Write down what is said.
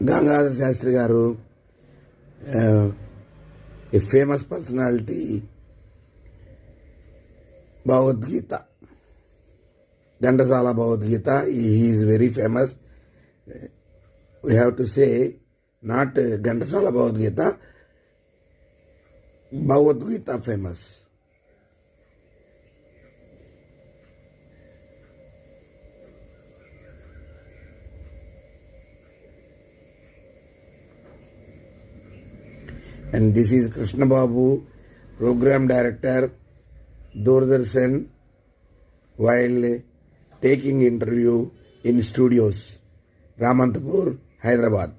గంగాధర శాస్త్రి గారు, a famous personality, Bhagavad Gita, Gandasala Bhagavad Gita, he is very famous. We have to say, not Gandasala Bhagavad Gita, Bhagavad Gita famous. And this is Krishna Babu, Program Director, Doordarshan, while taking interview in studios, Ramantapur, Hyderabad.